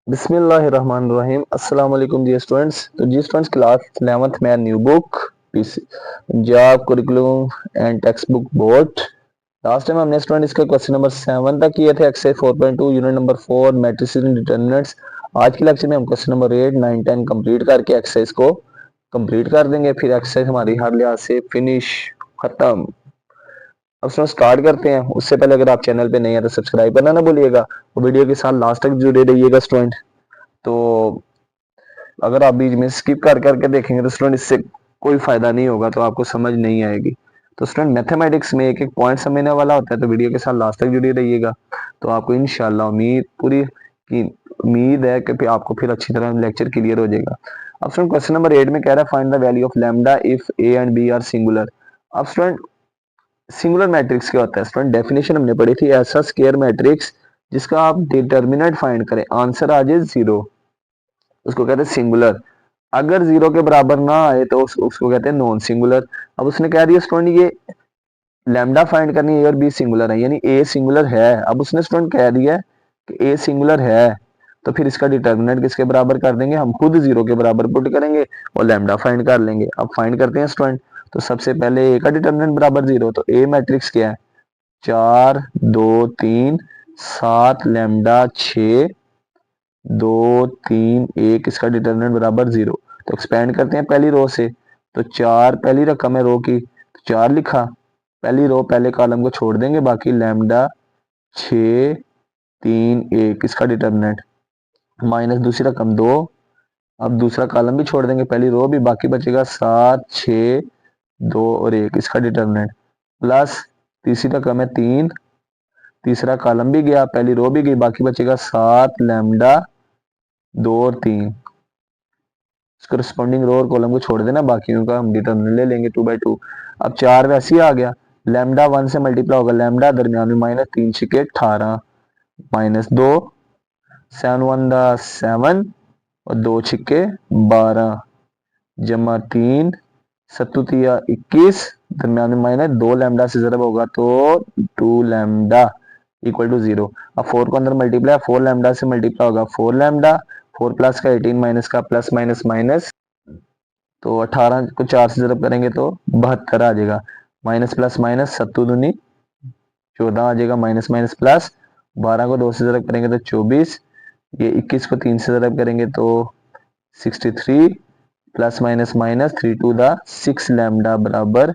बिस्मिल्लाहिर्रहमानिर्रहीम अस्सलाम वालेकुम जी स्टूडेंट्स। तो जी स्टूडेंट्स, क्लास 11th में new book PC Punjab curriculum and text book board. Last time हमने स्टूडेंट इसका क्वेश्चन नंबर 7 तक किए थे, exercise 4.2 unit number 4 matrices and determinants. आज के लेक्चर में हम क्वेश्चन नंबर 8 9 10 कंप्लीट करके एक्सरसाइज को कंप्लीट कर देंगे। फिर एक्सरसाइज हमारी हर लिहाज से फिनिश, खत्म। अब स्टार्ट करते हैं। उससे पहले अगर आप चैनल पे नहीं है तो सब्सक्राइब करना ना भूलिएगा और वीडियो के साथ लास्ट तक जुड़े रहिएगा स्टूडेंट। तो अगर आप बीच में स्किप कर करके देखेंगे तो स्टूडेंट इससे कोई फायदा नहीं होगा, तो आपको समझ नहीं आएगी। तो स्टूडेंट मैथमेटिक्स में एक एक पॉइंट समझने वाला होता है, तो वीडियो के साथ लास्ट तक जुड़े रहिएगा। तो आपको इंशाल्लाह उम्मीद है कि फिर आपको फिर अच्छी तरह लेक्चर क्लियर हो जाएगा। अब स्टूडेंट क्वेश्चन नंबर 8 में कह रहा है find the value of lambda if A and B are singular. अब स्टूडेंट सिंगुलर मैट्रिक्स क्या होता है? स्टूडेंट डेफिनेशन हमने पढ़ी थी, ऐसा स्क्वायर मैट्रिक्स जिसका आप डिटर्मिनेंट फाइंड करें, आंसर आ जाए 0, उसको कहते हैं सिंगुलर। अगर 0 के बराबर ना आए तो उसको कहते हैं नॉन सिंगुलर। अब उसने कह दिया स्टूडेंट ये लैम्डा फाइंड करनी है, ए और बी सिंगुलर है, यानी ए सिंगुलर है। अब उसने स्टूडेंट कह दिया कि ए सिंगुलर है, तो फिर इसका डिटर्मिनेंट किसके बराबर कर देंगे? हम खुद 0 के बराबर पुट करेंगे और लैम्डा फाइंड कर लेंगे। अब फाइंड करते हैं स्टूडेंट। तो सबसे पहले ए का डिटर्मिनेंट बराबर 0, तो ए मैट्रिक्स क्या है? 4 2 3 7 लैम्डा 6 2 3 1, इसका डिटर्मिनेंट बराबर 0। तो एक्सपेंड करते हैं पहली रो से। तो 4 पहली रकम है रो की, तो 4 लिखा, पहली रो पहले कॉलम को छोड़ देंगे, बाकी लैम्डा 6 3 1, इसका डिटर्मिनेंट माइनस दूसरी रकम 2। अब दूसरा कॉलम भी छोड़ देंगे, पहली रो भी, बाकी बचेगा 7 6 2 और 1, इसका डिटर्मिनेंट प्लस तीसरी रकम है 3, तीसरा कॉलम भी गया, पहली रो भी गई, बाकी बचेगा 7 लैम्डा 2 और 3। करस्पॉन्डिंग रो और कॉलम को छोड़ देना, बाकी का हम डिटर्मिनेंट ले लेंगे 2/2। अब 4 वैसे ही आ गया, लैम्डा 1 से मल्टीप्लाई होगा, लैम्डा दरमियान में माइनस 3 छिके 18 माइनस 2 7 1 7 और 2 छिके 12 जमा 3 सत्तुतिया 21, दरमियान में माइनस 2 लैम्डा से जरब होगा तो 2 लैम्डा इक्वल टू 0। अब 4 को अंदर मल्टीप्लाई, 4 लैम्डा से मल्टीप्लाई होगा 4 लैम्डा, 4 प्लस का 18 माइनस का प्लस माइनस माइनस, तो 18 को 4 से जरब करेंगे तो 72 आ जाएगा। माइनस प्लस माइनस सत्तू दूनी 14 आ जाएगा, माइनस माइनस प्लस, 12 को 2 से जरब करेंगे तो 24, ये 21 को 3 से जरब करेंगे तो 63, plus minus minus 3 to the 6 lambda बराबर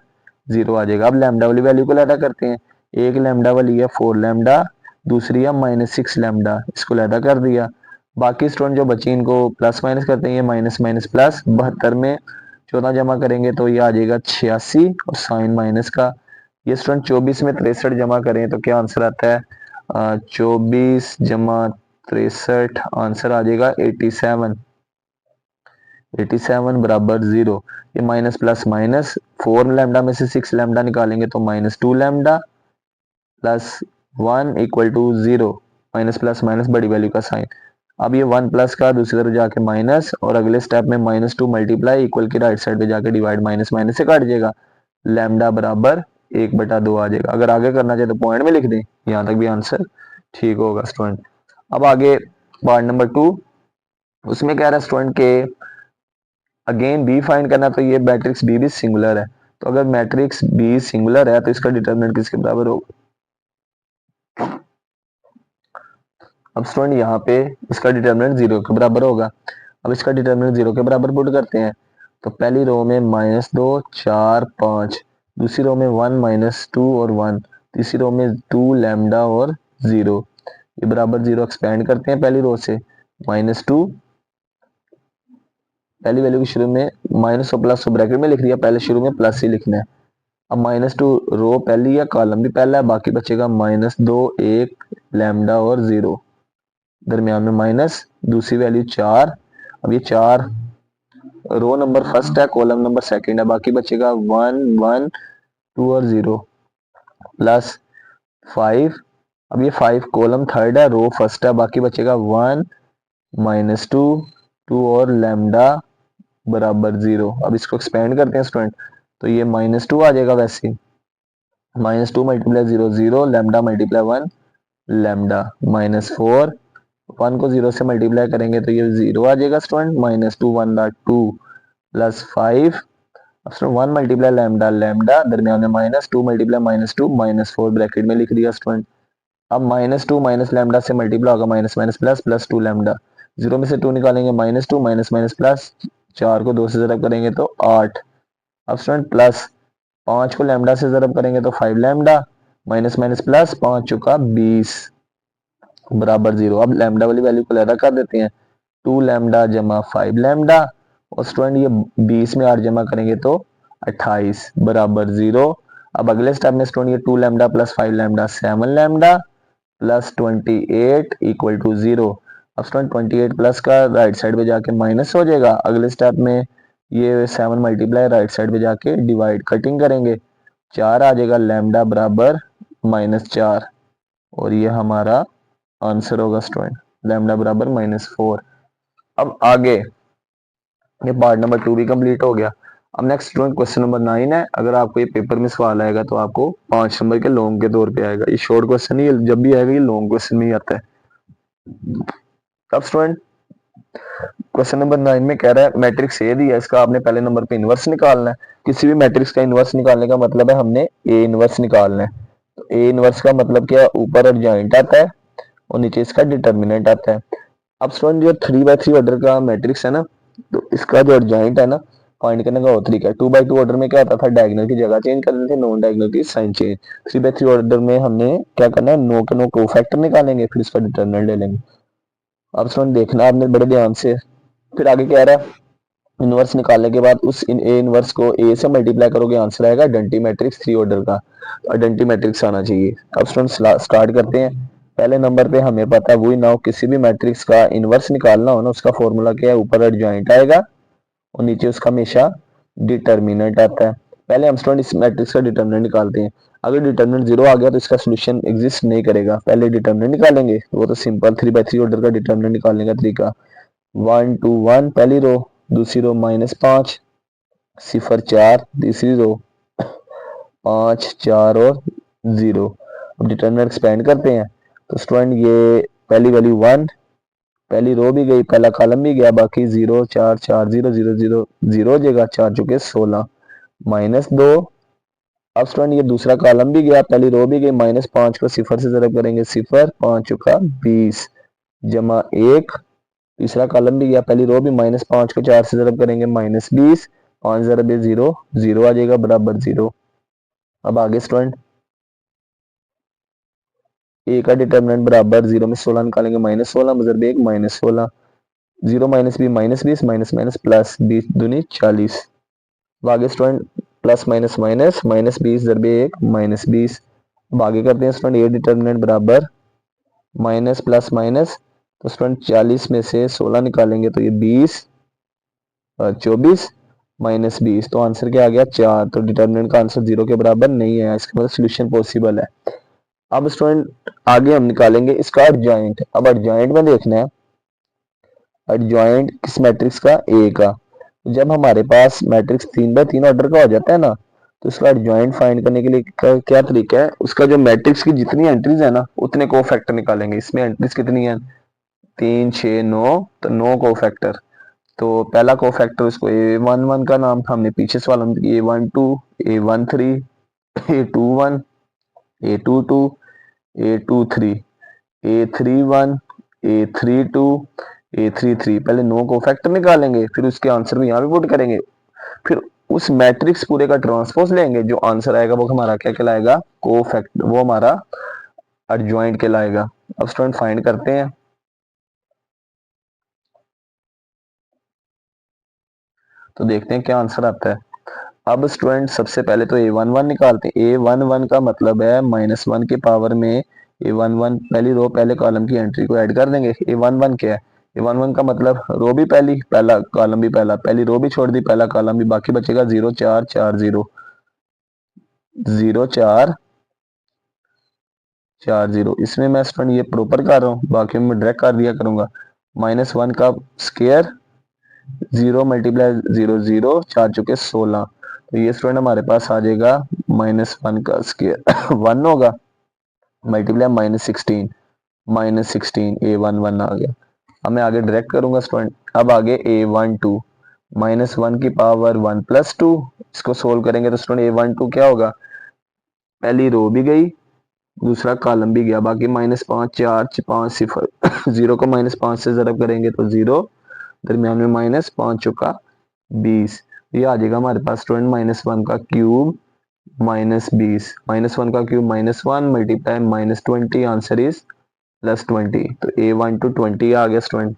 0 आ जाएगा। अब लैम्डा वाली वैल्यू को लैदा करते हैं। एक लैम्डा वाली है 4 लैम्डा, दूसरी है माइनस 6 लैम्डा, इसको लैदा कर दिया। बाकी स्टूडेंट जो बची इनको प्लस माइनस करते हैं, ये माइनस माइनस प्लस, 72 में 14 जमा करेंगे तो ये आ जाएगा 86 और साइन माइनस का। ये स्टूडेंट 24 में 63 जमा करें तो क्या आंसर आता है? 24 जमा 63, आंसर आ जाएगा 87। 87 बराबर 0। ये माइनस प्लस माइनस, 4 लैम्डा में से 6 लैम्डा निकालेंगे तो minus 2 lambda plus 1 equal to 0। Minus plus minus बड़ी वैल्यू का साइन। अब ये 1 प्लस का दूसरी तरफ जाके माइनस, और अगले स्टेप में माइनस 2 मल्टीप्लाई इक्वल की राइट साइड पे जाके डिवाइड, माइनस माइनस से काट जाएगा, लैम्डा बराबर 1/2 आ जाएगा। अगर आगे करना चाहे तो पॉइंट में लिख दें, यहाँ तक भी आंसर ठीक होगा स्टूडेंट। अब आगे पार्ट नंबर 2, उसमें कह रहा है स्टूडेंट के अगेन बी फाइंड करना, तो ये मैट्रिक्स बी भी सिंगुलर है। तो अगर मैट्रिक्स बी सिंगुलर है तो इसका डिटरमिनेंट किसके बराबर होगा? अब स्टूडेंट यहाँ पे इसका डिटरमिनेंट 0 के बराबर होगा। अब इसका डिटरमिनेंट 0 के बराबर पुट करते हैं। तो पहली रो में -2 4 5, दूसरी रो में 1 -2 और 1, तीसरी रो में 2 लैम्डा और 0, ये बराबर 0। एक्सपेंड करते हैं पहली रो से, -2 पहली वैल्यू की शुरू में माइनस और प्लस ब्रैकेट में लिख दिया, पहले शुरू में प्लस ही लिखना है। अब -2 रो पहली है, कॉलम भी पहला है, बाकी बचेगा -2 1 लैम्डा और 0, दरमियान में माइनस, दूसरी वैल्यू 4। अब ये 4 रो नंबर फर्स्ट है, कॉलम नंबर सेकंड है, बाकी बचेगा 1 1 2 और 0 प्लस 5। अब ये 5 कॉलम थर्ड है, रो फर्स्ट है, बाकी बचेगा 1 -2 2 और लैम्डा बराबर 0। अब इसको एक्सपेंड करते हैं स्टूडेंट, तो ये -2 आ जाएगा वैसे, -2 मल्टीप्लाई 0 0, लैम्डा मल्टीप्लाई 1 लैम्डा, -4 1 को 0 से मल्टीप्लाई करेंगे तो ये 0 आ जाएगा स्टूडेंट, -2 1 2 प्लस 5। अब स्टूडेंट 1 मल्टीप्लाई लैम्डा लैम्डा दरमियान में -2 मल्टीप्लाई -2 -4 ब्रैकेट में लिख दिया स्टूडेंट। अब -2 माइनस लैम्डा से मल्टीप्लाई होगा minus minus plus plus 2 lambda, 0 में से 2 निकालेंगे -2 माइनस माइनस प्लस, 4 को 2 से ज़रब करेंगे तो 8। अब स्टूडेंट प्लस 5 को लैम्डा से ज़रब करेंगे तो 5 लैम्डा, माइनस माइनस प्लस 5 चुका 20 बराबर 0। अब लैम्डा वाली वैल्यू को अलग कर देते हैं, 2 लैम्डा जमा 5 लैम्डा, और स्टूडेंट ये 20 में 8 जमा करेंगे तो 28 बराबर 0। अब अगले स्टेप में स्टूडेंट ये 2 lambda plus 5 lambda 7 lambda plus 28 equal to 0। अब स्टूडेंट 28 प्लस का राइट साइड पे जाके माइनस हो जाएगा। अगले स्टेप में ये 7 मल्टीप्लाई राइट साइड पे जाके डिवाइड कटिंग करेंगे, 4 आ जाएगा लैम्डा बराबर -4, और ये हमारा आंसर होगा स्टूडेंट, लैम्डा बराबर -4। अब आगे ये पार्ट नंबर 2 भी कंप्लीट हो गया। अब नेक्स्ट स्टूडेंट क्वेश्चन नंबर 9 है। अगर आपको ये पेपर में सवाल आएगा तो आपको 5 नंबर के लॉन्ग के तौर पे आएगा, ये शॉर्ट क्वेश्चन ही जब भी आएगा ये लॉन्ग क्वेश्चन में ही आता है। अब स्टूडेंट क्वेश्चन नंबर 9 में कह रहा है मैट्रिक्स ए दिया, इसका आपने पहले नंबर पे इनवर्स निकालना है। किसी भी मैट्रिक्स का इनवर्स निकालने का मतलब है हमने ए इनवर्स निकालना है। तो ए इनवर्स का मतलब क्या, ऊपर एडजॉइंट आता है और नीचे इसका डिटर्मिनेंट आता है। अब स्टूडेंट जो 3x3 ऑर्डर का मैट्रिक्स है ना, तो इसका जो एडजॉइंट है ना फाइंड करने का वो तरीका है। 2x2 ऑर्डर में क्या होता था, डायगोनल की जगह चेंज कर देते थे, नॉन डायगोनल की साइन चेंज। 3x3 ऑर्डर में हमने क्या करना है, नो के नो कोफैक्टर निकालेंगे, फिर इसका डिटर्मिनेंट ले लेंगे। अब स्टूडेंट देखना आपने बड़े ध्यान से। फिर आगे कह रहा है इनवर्स निकालने के बाद उस ए इनवर्स को ए से मल्टीप्लाई करोगे, आंसर आएगा आइडेंटिटी मैट्रिक्स 3 ऑर्डर का, आइडेंटिटी मैट्रिक्स आना चाहिए। अब स्टूडेंट स्टार्ट करते हैं। पहले नंबर पे हमें पता है वही ना हो, किसी भी मैट्रिक्स का इनवर्स निकालना हो ना, उसका फॉर्मूला क्या है, ऊपर एडजॉइंट आएगा और नीचे उसका हमेशा डिटर्मिनेंट आता है। पहले हम स्टूडेंट इस मैट्रिक्स का डिटर्मिनेंट निकालते हैं। अगर डिटर्मिनेंट 0 आ गया तो इसका सोल्यूशन एग्जिस्ट नहीं करेगा। पहले डिटर्मिनेंट निकालेंगे, वो तो सिंपल 3x3 ऑर्डर का डिटर्मिनेंट निकालने का तरीका, 1 2 1 पहली रो, दूसरी रो -5 0 4 तीसरी रो 5 4 और 0। अब डिटर्मिनेंट एक्सपेंड करते हैं तो स्टूडेंट ये पहली वैल्यू 1, पहली रो भी गई, पहला कॉलम भी गया, बाकी 0 4 4 0 0 0 0 हो जाएगा, 4 चुके 16 -2। अब स्टूडेंट ये दूसरा कॉलम भी गया, पहली रो भी गई, -5 को 0 से ज़रब करेंगे 0, 5 चुका 20 जमा 1। तीसरा कॉलम भी गया, पहली रो भी, -5 को 4 से ज़रब करेंगे -20, 5 ज़रब 0 0 आ जाएगा बराबर 0। अब आगे स्टूडेंट ए का डिटर्मिनेंट बराबर 0 में 16 निकालेंगे, -16 ज़रब 1 -16, 0 minus B -20 minus minus plus 20 दूनी 40। अब आगे स्टूडेंट प्लस माइनस माइनस -20 ज़रब 1 -20। अब आगे करते हैं स्टूडेंट ए डिटर्मिनेंट बराबर माइनस प्लस माइनस, तो स्टूडेंट 40 में से 16 निकालेंगे तो ये 20 24 -20, तो आंसर क्या आ गया 4। तो डिटर्मिनेंट का आंसर 0 के बराबर नहीं है, इसका मतलब सोल्यूशन पॉसिबल है। अब स्टूडेंट आगे हम निकालेंगे इसका एडजॉइंट। अब एडजॉइंट में देखना है एडजॉइंट किस मैट्रिक्स का, ए का। जब हमारे पास मैट्रिक्स 3x3 ऑर्डर का हो जाता है ना, तो उसका एडजॉइंट फाइंड करने के लिए क्या तरीका है, उसका जो मैट्रिक्स की जितनी एंट्रीज है ना उतने कोफैक्टर निकालेंगे। इसमें एंट्रीज कितनी है, 3 6 9, तो 9 कोफैक्टर। तो पहला कोफैक्टर उसको A11 का नाम था, हमने पीछे सवाल में A12 A13 A21 A22 A23 A31 A32 A33, पहले 9 कोफैक्टर निकालेंगे, फिर उसके आंसर को यहाँ पे पुट करेंगे, फिर उस मैट्रिक्स पूरे का ट्रांसपोज लेंगे, जो आंसर आएगा वो हमारा क्या कहलाएगा, कोफैक्टर, वो हमारा एडजॉइंट कहलाएगा। अब स्टूडेंट फाइंड करते हैं, तो देखते हैं क्या आंसर आता है। अब स्टूडेंट सबसे पहले तो A11 निकालते हैं। A11 का मतलब है -1 की पावर में A11, पहली रो पहले कॉलम की एंट्री को ऐड कर देंगे। A11 क्या है, A11 का मतलब रो भी पहली, पहला कॉलम भी पहला, पहली रो भी छोड़ दी, पहला कॉलम भी, बाकी बचेगा 0 4 4 0 0 4 4 0। इसमें मैं स्टूडेंट ये प्रॉपर कर रहा हूँ, बाकी मैं डायरेक्ट कर दिया करूंगा। -1 का स्केयर 0 मल्टीप्लाई 0 0, 4 चुके 16, तो ये स्टूडेंट हमारे पास आ जाएगा -1 का स्केयर 1 होगा, मल्टीप्लाई -16, -16 A11 आ गया। अब मैं आगे डायरेक्ट करूंगा स्टूडेंट। अब आगे A12 -1 की पावर 1 + 2, इसको सोल्व करेंगे तो स्टूडेंट A12 क्या होगा, पहली रो भी गई दूसरा कॉलम भी गया, बाकी -5 4 5 0 0 को -5 से ज़रब करेंगे तो 0, दरमियान में -5 चौका 20, ये आ जाएगा हमारे पास स्टूडेंट -1 का क्यूब -20, -1 का क्यूब -1 मल्टीप्लाई -20, आंसर इज +20। तो A12 20 आ गया स्टूडेंट।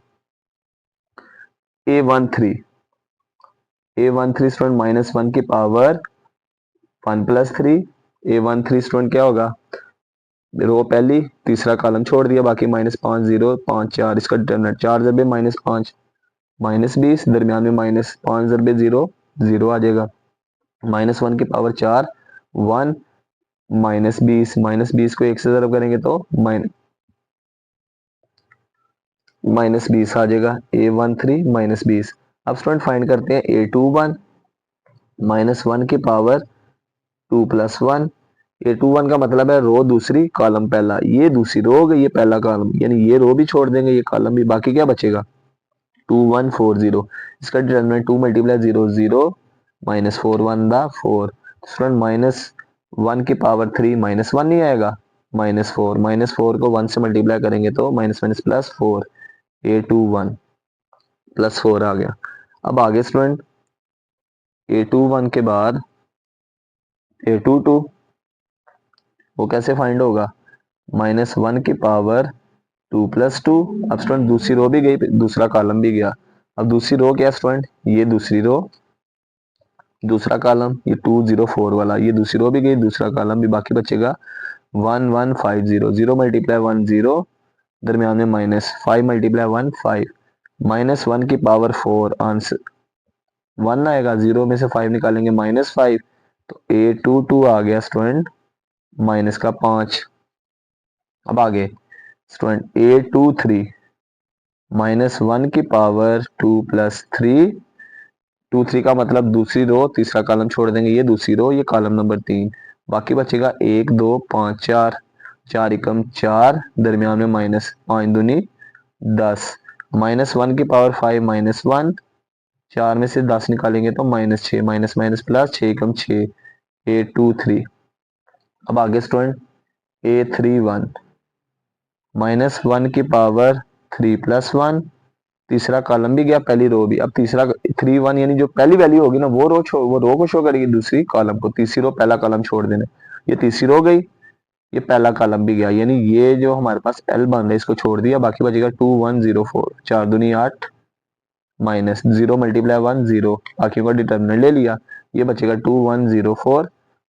A13 स्टूडेंट -1 की पावर 1 + 3, A13 स्टूडेंट क्या होगा, रो पहली तीसरा कॉलम छोड़ दिया, बाकी -5 0 5 4, इसका डिटरमिनेंट 4 ज़रबे -5 -20, दरमियान में -5 ज़रबे 0 0 आ जाएगा, -1 की पावर 4 1 -20 को 1 से ज़रब करेंगे तो -20 आ जाएगा। A13 -20। अब स्टूडेंट फाइंड करते हैं A21 -1 की पावर 2 + 1। A21 का मतलब है रो दूसरी कॉलम पहला, ये दूसरी रो हो गई, ये पहला कॉलम, यानी ये रो भी छोड़ देंगे ये कॉलम भी, बाकी क्या बचेगा 2140। इसका डिटरमिनेंट 2 × 0 0 -4 1 दा 4, स्टूडेंट -1 की पावर 3 -1 नहीं आएगा, -4 को 1 से मल्टीप्लाई करेंगे तो -4, A21 +4 आ गया। अब आगे स्टूडेंट A21 के बाद A22, वो कैसे फाइंड होगा, -1 की पावर 2 + 2। अब स्टूडेंट दूसरी रो भी गई दूसरा कॉलम भी गया, अब दूसरी रो क्या स्टूडेंट, ये दूसरी रो दूसरा कॉलम, ये 204 वाला, ये दूसरी रो भी गई दूसरा कॉलम भी, बाकी बचेगा 1150 0 मल्टीप्लाई 1 0, दरमियान में -5 × 1 5, -1 की पावर 4, आंसर 1 आएगा, 0 में से 5 निकालेंगे -5, तो A22 आ गया स्टूडेंट -5। अब आगे स्टूडेंट A23 -1 की पावर 2 + 3, 2 3 का मतलब दूसरी रो तीसरा कॉलम छोड़ देंगे, ये दूसरी रो ये कॉलम नंबर 3, बाकी बचेगा 1 2 5 4, 4 एकम 4, दरमियान में -5 दूनी 10, -1 की पावर 5 -1, 4 में से 10 निकालेंगे तो -6, माइनस माइनस प्लस 6 एकम 6, A23। अब आगे स्टूडेंट A31 -1 की पावर 3 + 1, तीसरा कॉलम भी गया पहली रो भी, अब तीसरा 31 यानी जो पहली वैल्यू होगी ना वो रो को शो करेगी दूसरी कॉलम को, तीसरी रो पहला कॉलम छोड़ देना, ये तीसरी रो गई ये पहला कॉलम भी गया, यानी ये जो हमारे पास L बन रहा है इसको छोड़ दिया, बाकी बचेगा 2104, 4 दूनी 8, -0 × 1 0, बाकी का डिटर्मिनेंट ले लिया, ये बचेगा 2104,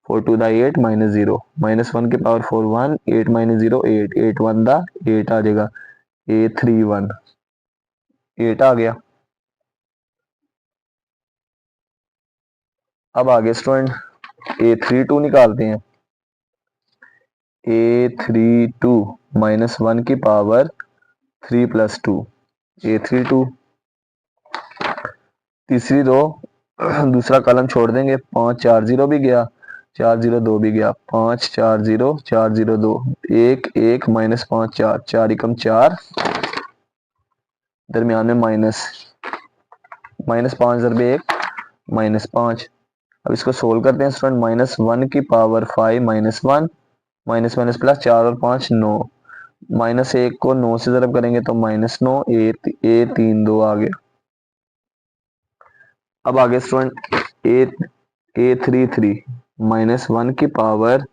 4 2 दा 8 -0, -1 की पावर 4 1, 8 -0 8, 8 1 दा 8 आ जाएगा, A31 8 आ गया। अब आगे स्टूडेंट A32 निकालते हैं। A32 -1 की पावर 3 + 2, A32 तीसरी रो दूसरा कॉलम छोड़ देंगे, 5 4 0 भी गया, 4 0 2 भी गया, 5 4 0 4 0 2, 1 1 -5 4, 4 एकम 4, दरमियान में -5 ज़रबे 1 -5। अब इसको सोल्व करते हैं स्टूडेंट, -1 की पावर 5 -1, माइनस माइनस प्लस 4 और 5 9, -1 को 9 से ज़रब करेंगे तो -9, A32 आ गया। अब आगे स्टूडेंट A33 -1 की पावर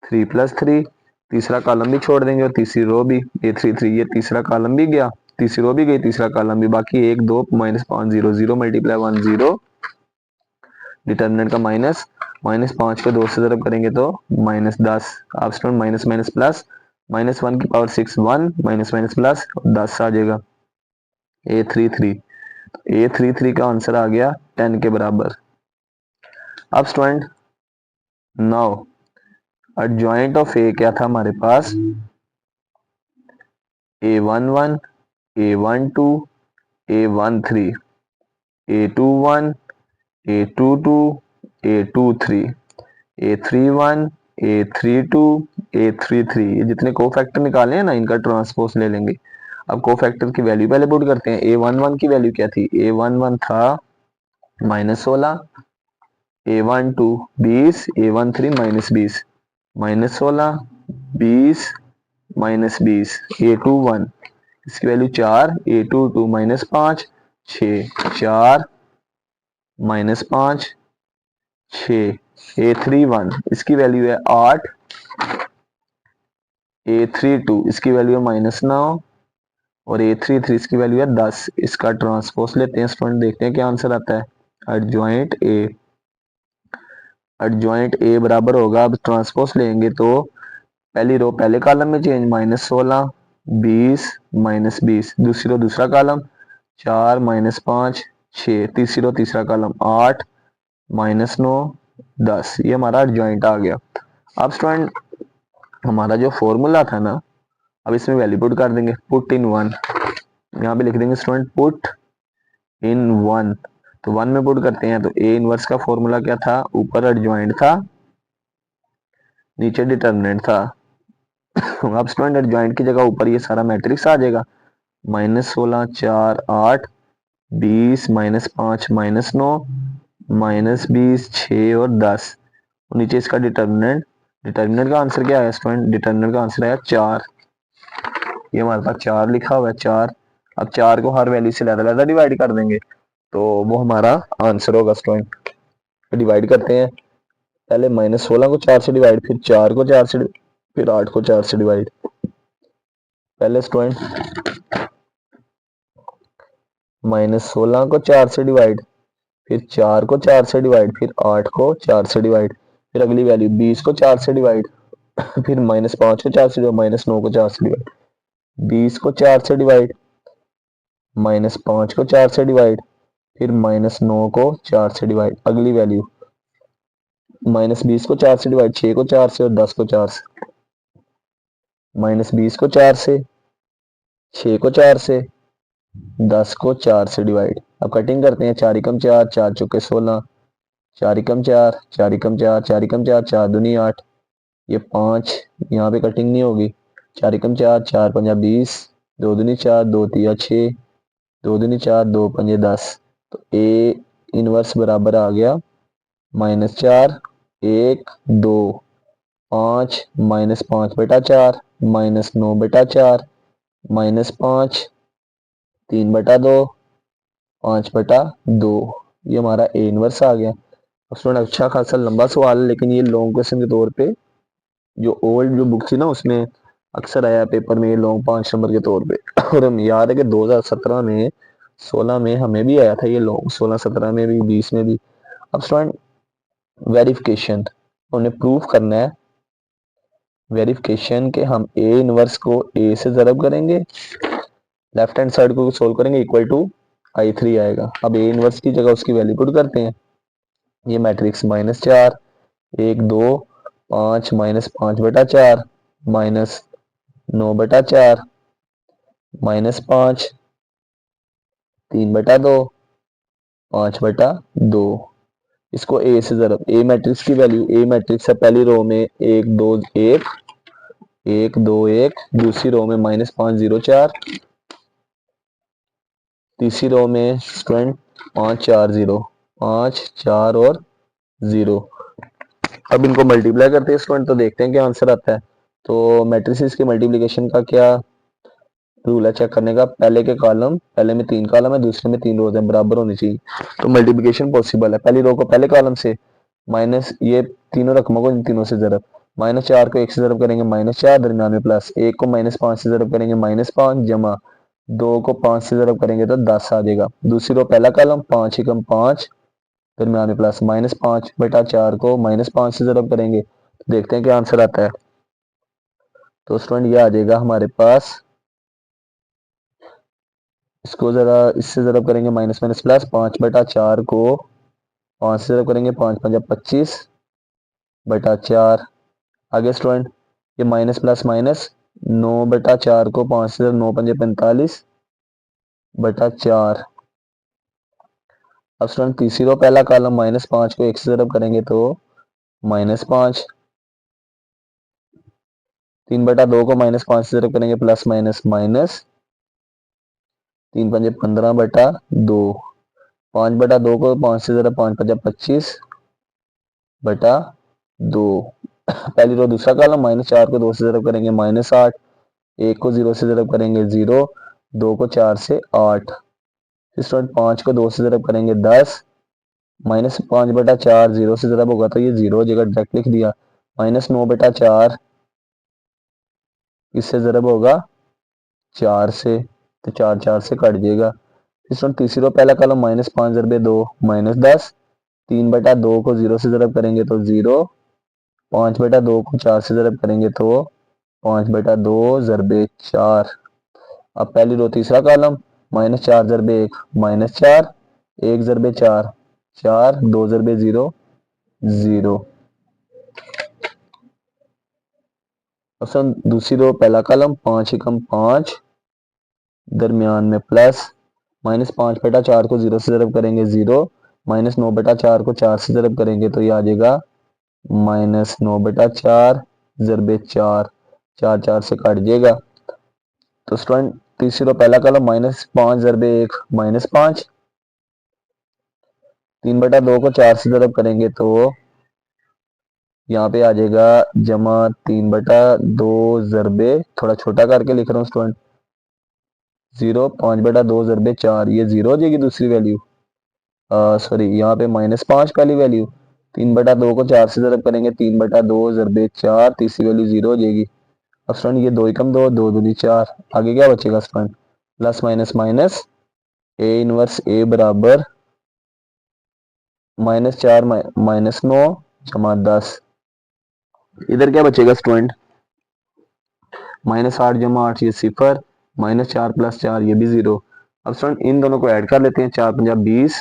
3 + 3, तीसरा कॉलम भी छोड़ देंगे और तीसरी रो भी, A33 ये तीसरा कॉलम भी गया तीसरी रो भी गई तीसरा कॉलम भी, बाकी 1 2 -5 0 0 मल्टीप्लाई 1 0, डिटर्मिनेंट का -5 को 2 से ज़रब करेंगे तो -10, आप स्टूडेंट माइनस माइनस प्लस, -1 की पावर 6 1, माइनस माइनस प्लस 10 आ जाएगा, A33 का आंसर आ गया 10 के बराबर। अब स्टूडेंट नाउ एडजॉइंट ऑफ ए क्या था हमारे पास, A11 A12 A13 A21 A22 A23 A31 A32 A33, ये जितने कोफैक्टर निकाले हैं ना इनका ट्रांसपोज ले लेंगे। अब कोफैक्टर की वैल्यू पहले पुट करते हैं। A11 की वैल्यू क्या थी? A11 था -16, A12 20, A13 -20, -16 20 -20, A21 इसकी वैल्यू 4, A22 -5 6 4 -5 6, A31 इसकी वैल्यू है 8, A32 इसकी वैल्यू है -9 और A33 इसकी वैल्यू है 10। इसका ट्रांसपोज लेते हैं स्टूडेंट, देखते हैं क्या आंसर आता है। एडजॉइंट ए बराबर होगा, अब ट्रांसपोज लेंगे तो पहली रो पहले कॉलम में चेंज, -16 20 -20, दूसरी रो दूसरा कॉलम 4 -5 6, तीसरी रो तीसरा कॉलम 8 -9 10, ये हमारा एडजॉइंट आ गया। अब स्टूडेंट हमारा जो फॉर्मूला था ना, अब इसमें वैल्यू पुट कर देंगे। पुट इन 1, यहाँ पे लिख देंगे स्टूडेंट पुट इन 1, तो 1 में पुट करते हैं तो ए इनवर्स का फॉर्मूला क्या था? ऊपर एडजॉइंट था, नीचे डिटर्मिनेंट था। अब स्टूडेंट एडजॉइंट की जगह ऊपर ये सारा मैट्रिक्स आ जाएगा, -16 4 8 20 -5 -9 -20 6 और 10, और नीचे इसका डिटर्मिनेंट। डिटर्मिनेंट का आंसर क्या है स्टूडेंट? डिटर्मिनेंट का आंसर है 4, ये हमारे पास 4 लिखा हुआ है 4। अब 4 को हर वैल्यू से लहदा डिवाइड कर देंगे तो वो हमारा आंसर होगा स्टूडेंट। डिवाइड करते हैं, पहले -16 को 4 से डिवाइड, फिर 4 को 4 से, फिर 8 को 4 से डिवाइड। पहले स्टूडेंट -16 को 4 से डिवाइड, फिर 4 को 4 से डिवाइड, फिर 8 को 4 से डिवाइड, फिर अगली वैल्यू 20 को 4 से डिवाइड, फिर -5 को 4 से डिवाइड, -9 को 4 से डिवाइड, 20 को 4 से डिवाइड, -5 को 4 से डिवाइड, फिर -9 को 4 से डिवाइड, अगली वैल्यू -20 को 4 से डिवाइड, 6 को 4 से और 10 को 4 से, -20 को 4 से, 6 को 4 से, 10 को 4 से डिवाइड। अब कटिंग करते हैं, 4 एकम 4, 4 चौके 16, 4 एकम 4, 4 एकम 4, 4 एकम 4, 4 दूनी 8, ये 5, यहाँ पे कटिंग नहीं होगी। 4 एकम 4, 4 पंजा 20, 2 दूनी 4, 2 तिया 6, 2 दूनी 4, 2 पंजे 10, तो ए इनवर्स बराबर आ गया -4 1 2 5 -5 बटा 4 -9 बटा 4 -5 3 बटा 2 5 बटा 2, ये हमारा ए इनवर्स आ गया। अब स्टूडेंट अच्छा खासा लंबा सवाल है, लेकिन ये लॉन्ग क्वेश्चन के तौर पे जो ओल्ड जो बुक थी ना उसमें अक्सर आया पेपर में ये लॉन्ग 5 नंबर के तौर पे। और हम याद है कि 2017 में 16 में हमें भी आया था ये लॉन्ग, 16 17 में भी 20 में भी। अब स्टूडेंट वेरिफिकेशन उन्हें प्रूफ करना है, वेरिफिकेशन के हम ए इनवर्स को ए से ज़रब करेंगे, लेफ्ट हैंड साइड को सोल्व करेंगे, इक्वल टू I3 आएगा। अब ए इनवर्स की जगह उसकी वैल्यू पुट करते हैं, ये मैट्रिक्स -4 1 2 5 -5 बटा 4 -9 बटा 4 -5 3 बटा 2 5 बटा 2, इसको ए से ज़रब। ए मैट्रिक्स की वैल्यू, ए मैट्रिक्स है पहली रो में 1 2 1 1 2 1, दूसरी रो में -5 0 4, तीसरी रो में स्टूडेंट 5 4 0 5 4 और 0। अब इनको मल्टीप्लाई करते हैं स्टूडेंट, तो देखते हैं क्या आंसर आता है। तो मैट्रिसेस के मल्टीप्लिकेशन का क्या रूल है चेक करने का? पहले के कॉलम, पहले में 3 कॉलम है, दूसरे में 3 रोज है, बराबर होनी चाहिए, तो मल्टीप्लिकेशन पॉसिबल है। पहली रो को पहले कॉलम से माइनस, ये तीनों रकमों को इन तीनों से ज़रब, -4 को 1 से ज़रब करेंगे -4, दरमियान में प्लस, 1 को -5 से ज़रब करेंगे -5, जमा 2 को 5 से ज़रब करेंगे तो 10 आ जाएगा। दूसरी रो पहला कॉलम 5 एकम 5, दरमियान में प्लस, -5 बटा 4 को -5 से ज़रब करेंगे, तो देखते हैं क्या आंसर आता है। तो स्टूडेंट ये आ जाएगा हमारे पास, इसको ज़रा इससे ज़रब करेंगे माइनस माइनस प्लस, 5 बटा 4 को 5 से ज़रब करेंगे, 5 पंजा 25 बटा 4। आगे स्टूडेंट ये माइनस प्लस माइनस, 9 बटा 4 को 5 से 9 पंजे 45 बटा 4। अब स्टूडेंट तीसरी रो पहला कॉलम -5 को 1 से ज़रब करेंगे तो -5, 3/2 को -5 से ज़रब करेंगे प्लस माइनस माइनस, 3×5 15/2, 5/2 को 5 से ज़रब 5×5 25/2। पहली रो दूसरा कॉलम, -4 को 2 से ज़रब करेंगे -8, 1 को 0 से ज़रब करेंगे 0, 2 को 4 से 8, स्टूडेंट 5 को 2 से ज़रब करेंगे 10, -5/4, 0 से ज़रब होगा तो ये 0 हो जाएगा, डायरेक्ट लिख दिया। -9/4 इससे ज़रब होगा 4 से, तो 4 4 से कट जाएगा। स्टूडेंट तीसरी रो पहला कॉलम -5 ज़रबे 2 -10, 3/2 को 0 से ज़रब करेंगे तो 0, 5/2 को 4 से ज़रब करेंगे तो 5/2 ज़रबे 4। अब पहली रो तीसरा कॉलम -4 ज़रबे 1 -4, 1 ज़रबे 4 4, 2 ज़रबे 0 0। ऑप्शन दूसरी रो पहला कॉलम 5 एकम 5, दरमियान में प्लस, -5/4 को 0 से ज़रब करेंगे 0, -9/4 को 4 से ज़रब करेंगे तो ये आ जाएगा -9/4 ज़रबे 4, 4 4 से कट जाएगा। तो स्टूडेंट तीसरी रो पहला कॉलम -5 ज़रबे 1 -5, 3/2 को 4 से ज़रब करेंगे तो यहाँ पे आ जाएगा जमा 3/2 ज़रबे, थोड़ा छोटा करके लिख रहा हूँ स्टूडेंट, 0, 5/2 ज़रबे 4, ये 0 हो जाएगी दूसरी वैल्यू। सॉरी, यहाँ पे -5 पहली वैल्यू, 3/2 को 4 से ज़रब करेंगे 3/2 ज़रबे 4, तीसरी वैल्यू 0 हो जाएगी। अब स्टूडेंट ये 2 एकम 2, 2 दूनी 4, आगे क्या बचेगा student, plus minus minus, a inverse a बराबर -4 -9 जमा 10, इधर क्या बचेगा स्टूडेंट, -8 जमा 8 ये 0, -4 + 4 ये भी 0। अब स्टूडेंट इन दोनों को ऐड कर लेते हैं, 4 पंजा 20,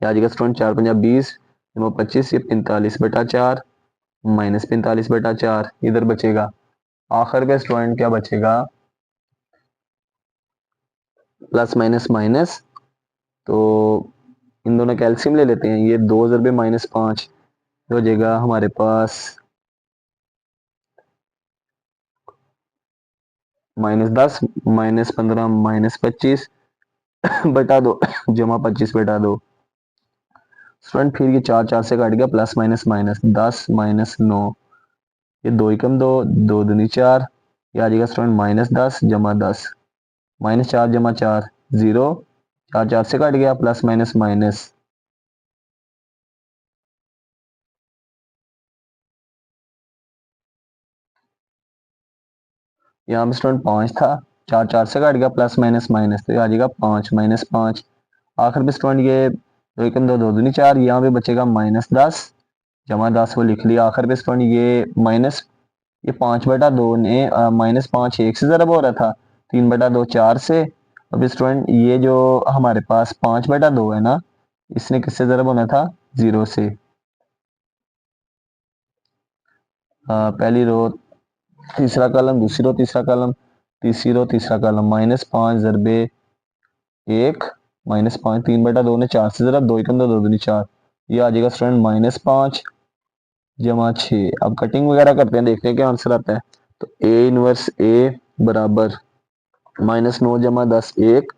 आ जाएगा स्टूडेंट 4 पंजा 20 जमा 25, ये 45/4 -45/4 इधर बचेगा। आखिर में स्टूडेंट क्या बचेगा, प्लस माइनस माइनस, तो इन दोनों कैल्शियम ले लेते हैं, ये 2 ज़रबे -5 हो जाएगा हमारे पास -10 -15 -25 बटा 2 जमा 25/2। स्टूडेंट फिर ये 4 4 से काट गया, प्लस माइनस माइनस 10 -9, ये 2 एकम 2, 2 दूनी 4, ये आ जाएगा स्टूडेंट -10 जमा 10, -4 जमा 4 0, 4 4 से काट गया, प्लस माइनस माइनस, यहाँ पे स्टूडेंट 5 था, 4 4 से काट गया, प्लस माइनस माइनस, तो ये आ जाएगा 5 -5। आखिर में स्टूडेंट ये 2 एकम 2, 2 दूनी 4, यहाँ पे बचेगा -10 जमा 10 वो लिख लिया। आखिर में स्टूडेंट ये माइनस, ये 5/2 ने -5 1 से ज़रब हो रहा था, 3/2 4 से। अब स्टूडेंट ये जो हमारे पास 5/2 है ना, इसने किससे ज़रब होना था, 0 से। पहली रो तीसरा कॉलम, दूसरी रो तीसरा कॉलम, तीसरी रो तीसरा कॉलम, -5 ज़रबे 1 -5, 3/2 ने 4 से ज़रब, 2 एकम 2, 2 दूनी 4, ये आ जाएगा स्टूडेंट -5 जमा 6। अब कटिंग वगैरह करते हैं, देखते हैं क्या आंसर आता है। तो ए इनवर्स ए बराबर -9 जमा 10 1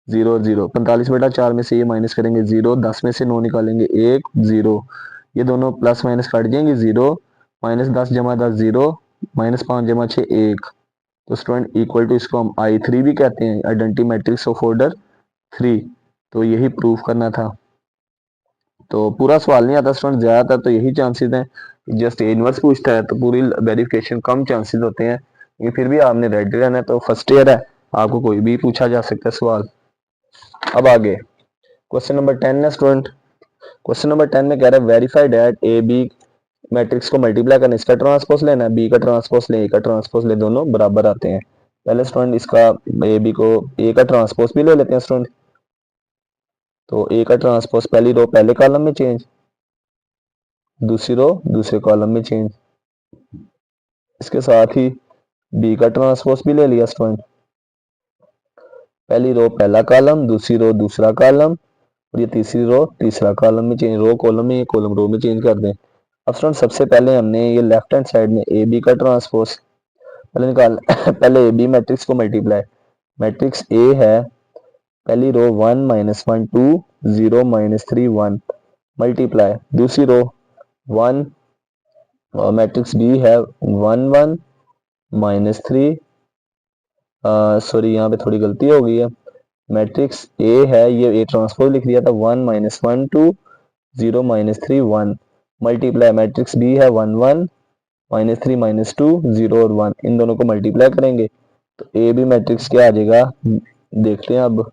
0 0, 45/4 में से ये माइनस करेंगे 0, 10 में से 9 निकालेंगे 1 0, ये दोनों प्लस माइनस काट जाएंगे 0, -10 जमा 10 0, -5 जमा 6 1। तो स्टूडेंट इक्वल टू, इसको हम I3 भी कहते हैं, आइडेंटिटी मैट्रिक्स ऑफ ऑर्डर 3। तो यही प्रूफ करना था। तो पूरा सवाल नहीं आता स्टूडेंट, ज़्यादातर तो यही चांसेस हैं, जस्ट इनवर्स पूछता है तो पूरी वेरिफिकेशन कम चांसेस होते हैं, ये फिर भी आपने रेडी रहना है। तो फर्स्ट ईयर है, आपको कोई भी पूछा जा सकता है सवाल। अब आगे क्वेश्चन नंबर 10 है स्टूडेंट, क्वेश्चन नंबर 10 में कह रहा है verify that A B matrix को मल्टीप्लाई करना, इसका ट्रांसपोज लेना है, बी का ट्रांसपोज ले, ए का ट्रांसपोज ले, दोनों बराबर आते हैं। पहले स्टूडेंट इसका ए बी को, ए का ट्रांसपोज भी ले लेते हैं स्टूडेंट। तो ए का ट्रांसपोज पहली रो पहले कॉलम में चेंज, दूसरी रो दूसरे कॉलम में चेंज, इसके साथ ही बी का ट्रांसपोज भी ले लिया स्टूडेंट, पहली रो पहला कॉलम, दूसरी रो दूसरा कॉलम, और ये तीसरी रो तीसरा कॉलम में चेंज, रो कॉलम में, ये कॉलम रो में चेंज कर दें। अब स्टूडेंट सबसे पहले हमने ये लेफ्ट हैंड साइड में ए बी का ट्रांसपोज पहले निकाल पहले ए बी मैट्रिक्स को मल्टीप्लाई, मैट्रिक्स ए है पहली रो 1 -1 2 0 -3 1 मल्टीप्लाई, दूसरी रो 1 और मैट्रिक्स बी है 1 1 -3 सॉरी यहाँ पे थोड़ी गलती हो गई है, मैट्रिक्स ए है ये ए ट्रांसपोज लिख दिया था 1 -1 2 0 -3 1 मल्टीप्लाई, मैट्रिक्स बी है 1 1 -3 -2 0 और 1 इन दोनों को मल्टीप्लाई करेंगे तो ए बी मैट्रिक्स क्या आ जाएगा देखते हैं। अब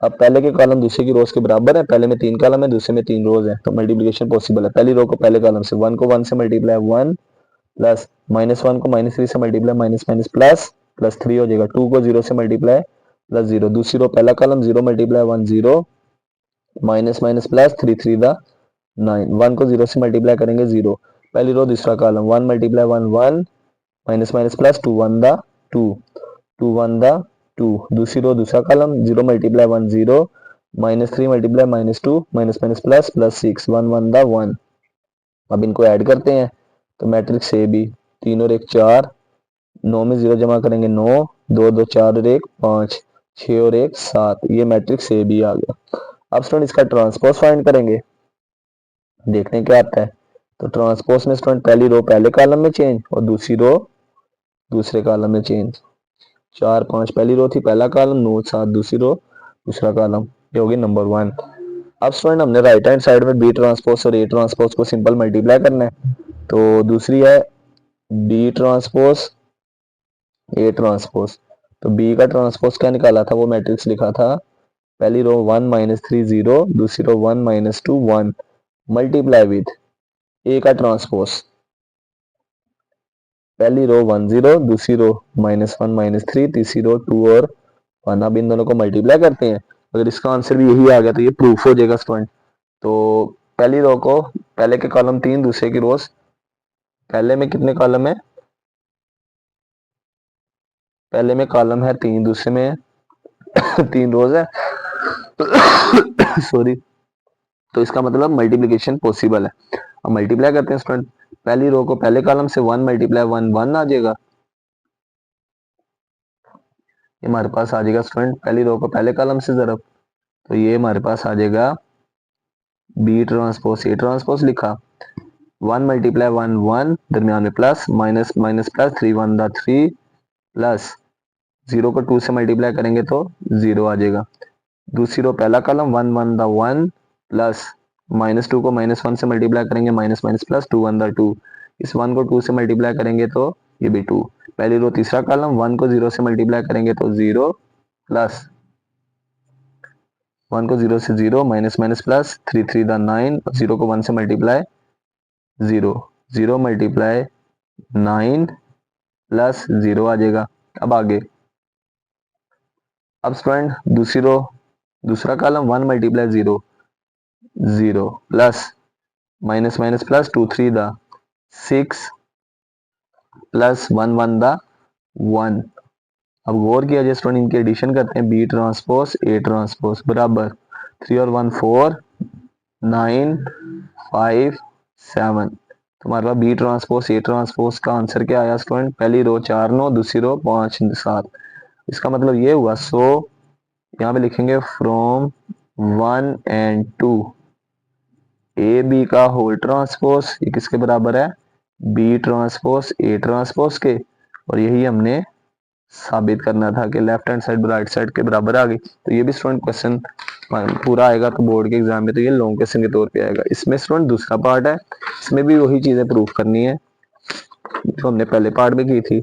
पहले के कॉलम दूसरे की रोज के बराबर है, पहले में 3 कॉलम है दूसरे में 3 रोज है तो मल्टीप्लिकेशन पॉसिबल है। पहली रो को पहले कॉलम से 1 को 1 से मल्टीप्लाई 1 प्लस -1 को -3 से multiply minus minus plus plus 3 हो जाएगा, 2 को 0 से मल्टीप्लाई प्लस 0, दूसरी रो पहला column 0 multiply 1 0 minus minus plus 3 3 दा 9, 1 को 0 से मल्टीप्लाई करेंगे 0, पहली रो दूसरा column 1 multiply 1 1 minus minus plus 2 1 दा 2 2 1 दा 2, दूसरी रो दूसरा column 0 multiply 1 0 -3 multiply -2 minus minus plus plus 6 1 1 दा 1। अब इनको ऐड करते हैं तो मैट्रिक्स ए बी 3 और 1 4, 9 में 0 जमा करेंगे 9 2 2 4 और 1 5 6 और 1 7, ये मैट्रिक्स ए बी आ गया। अब स्टूडेंट इसका ट्रांसपोज फाइंड करेंगे, देखते हैं क्या आता है। तो ट्रांसपोज में स्टूडेंट पहली रो पहले कॉलम में चेंज और दूसरी रो दूसरे कॉलम में चेंज, 4 5 पहली रो थी पहला कॉलम 9 7 दूसरी रो दूसरा कॉलम, ये होगी नंबर 1। अब स्टूडेंट हमने राइट हैंड साइड में बी ट्रांसपोज और ए ट्रांसपोज को सिंपल मल्टीप्लाई करना है, तो दूसरी है बी ट्रांसपोज ए ट्रांसपोज, तो बी का ट्रांसपोज क्या निकाला था वो मैट्रिक्स लिखा था पहली रो 1 -3 0 दूसरी रो 1 -2 1 मल्टीप्लाई विद ए का ट्रांसपोज पहली रो 1 0 दूसरी रो -1 -3 तीसरी रो 2 और 1। अब इन दोनों को मल्टीप्लाई करते हैं, अगर इसका आंसर भी यही आ गया तो ये प्रूफ हो जाएगा स्टूडेंट। तो पहली रो को पहले के कॉलम 3 दूसरे की रोज, पहले में कितने कॉलम है, पहले में कॉलम है 3 दूसरे में 3 रोज है सॉरी, तो इसका मतलब मल्टीप्लिकेशन पॉसिबल है। अब मल्टीप्लाई करते हैं स्टूडेंट, पहली रो को पहले कॉलम से 1 मल्टीप्लाई 1 1 आ जाएगा, ये हमारे पास आ जाएगा स्टूडेंट पहली रो को पहले कॉलम से जरब, तो ये हमारे पास आ जाएगा बी ट्रांसपोज ए ट्रांसपोज लिखा 1 मल्टीप्लाई 1 1 दरमियान में प्लस माइनस माइनस प्लस 3 1 दा 3 प्लस 0 को 2 से मल्टीप्लाई करेंगे तो 0 आ जाएगा, दूसरी रो पहला कॉलम 1 1 दा 1 प्लस -2 को -1 से मल्टीप्लाई करेंगे माइनस माइनस प्लस 2 1 दा 2, इस 1 को 2 से मल्टीप्लाई करेंगे तो ये भी 2, पहली रो तीसरा कॉलम 1 को 0 से मल्टीप्लाई करेंगे तो 0 प्लस 1 को 0 से 0 माइनस माइनस प्लस 3 3 दा 9, 0 को 1 से मल्टीप्लाई 0 0 मल्टीप्लाई 9 प्लस 0 आ जाएगा। अब आगे, अब स्टूडेंट दूसरी रो दूसरा column 1 multiply 0 0 plus minus minus plus 2 3 दा 6 प्लस 1 1 दा 1। अब गौर किया जाए स्टूडेंट इनके एडिशन करते हैं, बी ट्रांसपोज ए ट्रांसपोज बराबर 3 और 1 4 9 5 7, तुम्हारा बी ट्रांसपोज ए ट्रांसपोज का आंसर क्या आया स्टूडेंट, पहली रो 4 9 दूसरी रो 5 7, इसका मतलब ये हुआ। सो यहाँ पे लिखेंगे फ्रॉम 1 एंड 2 ए बी का होल ट्रांसपोज ये किसके बराबर है, बी ट्रांसपोज ए ट्रांसपोज के, और यही हमने साबित करना था कि left hand side right side के बराबर आ गई। तो ये भी स्टूडेंट क्वेश्चन पूरा आएगा तो बोर्ड के एग्जाम में तो ये लॉन्ग क्वेश्चन के तौर पे आएगा। इसमें स्टूडेंट दूसरा पार्ट है, इसमें भी वही चीजें प्रूफ करनी है जो हमने पहले पार्ट में की थी।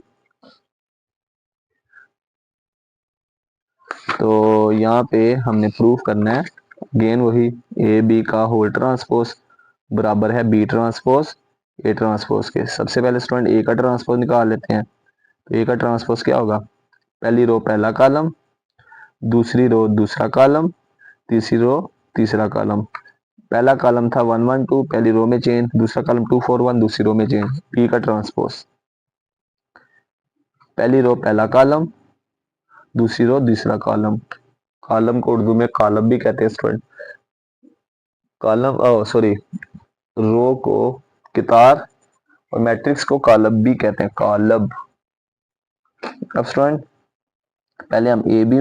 तो यहाँ पे हमने प्रूफ करना है अगेन वही ए बी का होल ट्रांसपोज बराबर है बी ट्रांसपोज ए ट्रांसपोज के। सबसे पहले स्टूडेंट ए का ट्रांसपोज निकाल लेते हैं, तो ए का ट्रांसपोज क्या होगा, पहली रो पहला कॉलम दूसरी रो दूसरा कॉलम तीसरी रो तीसरा कॉलम, पहला कॉलम था 1 1 2 पहली रो में चेंज, दूसरा कॉलम 2 4 1 दूसरी रो में चेंज, बी का ट्रांसपोज पहली रो पहला कॉलम दूसरी रो दूसरा कॉलम, कॉलम को उर्दू में कॉलम भी कहते हैं स्टूडेंट, कॉलम सॉरी रो को कितार, और मैट्रिक्स को कॉलब भी कहते हैं, कॉलब। अब स्टूडेंट पहले हम ए बी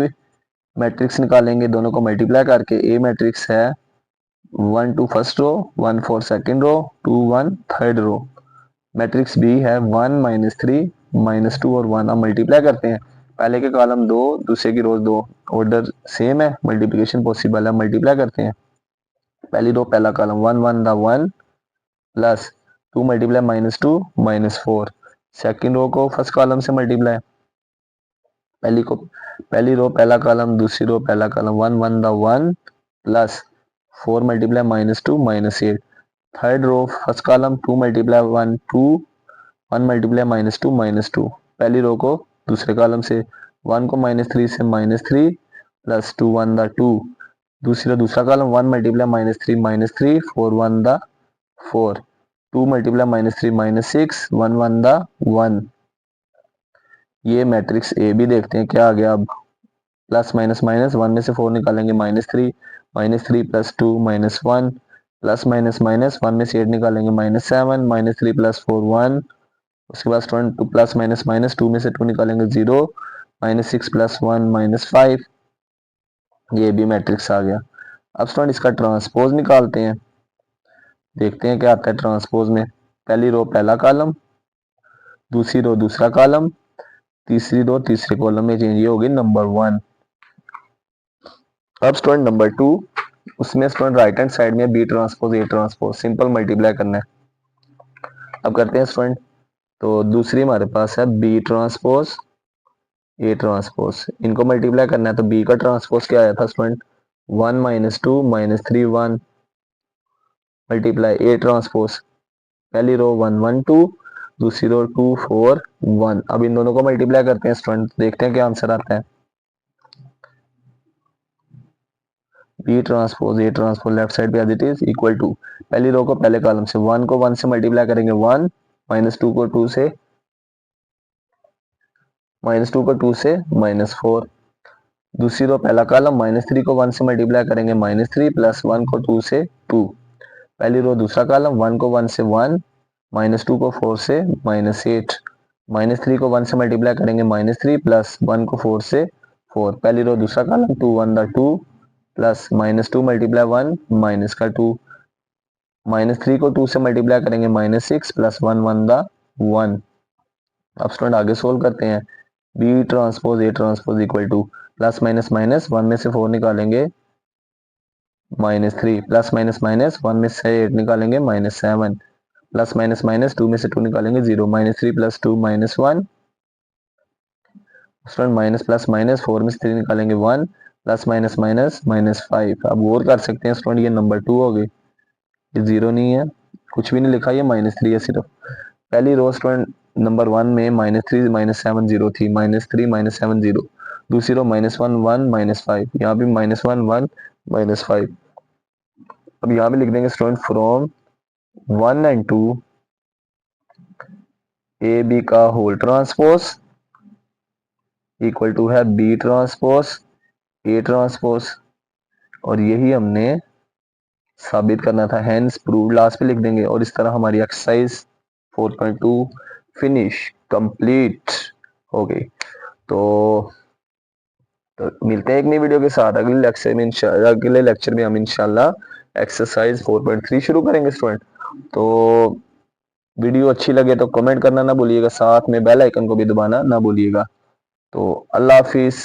मैट्रिक्स निकालेंगे, दोनों को मल्टीप्लाई करके। ए मैट्रिक्स है 1 2 first row, 1 4 second row, 2 1 third row. Matrix B है 1 -3 -2 और 1। हम मल्टीप्लाई करते हैं, पहले के कॉलम 2, दूसरे की रो 2, ऑर्डर सेम है, मल्टीप्लिकेशन पॉसिबल है, मल्टीप्लाई करते हैं। पहली रो पहला कॉलम 1 1 द 1 प्लस 2 मल्टीप्लाई -2 -4। सेकेंड रो को फर्स्ट कॉलम से मल्टीप्लाई, पहली रो पहला कॉलम, दूसरी रो पहला कॉलम, 1 1 द 1 plus 4 multiply -2 -8। Third row first column 2 multiply 1 2, 1 multiply -2 -2। पहली रो को दूसरे कॉलम से, 1 को -3 से -3 प्लस 2 1 द 2। दूसरा कॉलम 1 मल्टीप्लाई -3 -3, 4 1 द 4। 2 मल्टीप्लाई -3 -6, 1 1 द 1। ये मैट्रिक्स ए भी देखते हैं क्या आ गया। अब प्लस माइनस माइनस, 1 में से 4 निकालेंगे -3 प्लस 2 -1 प्लस माइनस माइनस, 1 में से 8 निकालेंगे -7 -3 प्लस 4 1। उसके बाद स्टूडेंट 2 प्लस माइनस माइनस, 2 में से 2 निकालेंगे 0 -6 प्लस 1 -5। ये भी मैट्रिक्स आ गया। अब स्टूडेंट इसका ट्रांसपोज निकालते हैं, देखते हैं क्या आता है ट्रांसपोज में। पहली रो पहला कॉलम, दूसरी रो दूसरा कॉलम, तीसरी रो तीसरे कॉलम में चेंज, ये होगी नंबर 1। अब स्टूडेंट नंबर 2, उसमें स्टूडेंट राइट हैंड साइड में B transpose A transpose, simple multiply करना है। अब करते हैं स्टूडेंट। तो दूसरी हमारे पास है बी ट्रांसपोज ए ट्रांसपोज, इनको मल्टीप्लाई करना है। तो बी का ट्रांसपोज क्या आया था स्टूडेंट, 1 -2 -3 1 मल्टीप्लाई ए ट्रांसपोज, पहली रो 1 1 2, दूसरी रो 2 4 1। अब इन दोनों को मल्टीप्लाई करते हैं स्टूडेंट, देखते हैं क्या आंसर आता है। B transpose A transpose left side पे as it is equal to, पहली रो को पहले कॉलम से, 1 को 1 से मल्टीप्लाई करेंगे 1, -2 को 2 से, -4। दूसरी रो पहला कॉलम, -3 को 1 से मल्टीप्लाई करेंगे -3 प्लस 1 को 2 से 2। पहली रो दूसरा कॉलम, 1 को 1 से 1, -2 को 4 से -8। -3 को 1 से मल्टीप्लाई करेंगे -3 प्लस 1 को 4 से 4। पहली रो दूसरा column 2 1 the 2 plus -2 multiply 1 minus का 2। -3 को 2 से मल्टीप्लाई करेंगे -6 प्लस 1 1 द 1। अब स्टूडेंट आगे सोल्व करते हैं। B transpose A transpose equal to, plus minus minus, 1 में से 4 निकालेंगे -3 प्लस माइनस माइनस, 1 में से 8 निकालेंगे -7 प्लस माइनस माइनस, 2 में से 2 निकालेंगे 0 -3 plus 2 -1। Student minus plus minus, 4 में से 3 निकालेंगे 1 प्लस माइनस माइनस -5। अब गौर कर सकते हैं स्टूडेंट, ये नंबर 2 हो गई, ये 0 नहीं है, कुछ भी नहीं लिखा, ये -3 है सिर्फ। पहली रो स्टूडेंट नंबर 1 में -3 -7 0 थी, -3 -7 0। दूसरी रो -1 1 -5, यहाँ भी -1 1 -5। अब यहाँ भी लिख देंगे student from 1 and 2 A B का होल ट्रांसपोज इक्वल टू है बी ट्रांसपोज ए ट्रांसपोज, और यही हमने साबित करना था, हेंस प्रूव लास्ट पे लिख देंगे। और इस तरह हमारी एक्सरसाइज 4.2 फिनिश कंप्लीट हो गई। तो मिलते हैं एक नई वीडियो के साथ अगले लेक्चर में हम इंशाल्लाह एक्सरसाइज 4.3 शुरू करेंगे स्टूडेंट। तो वीडियो अच्छी लगे तो कमेंट करना ना भूलिएगा, साथ में बेल आइकन को भी दबाना ना भूलिएगा। तो अल्लाह हाफिज।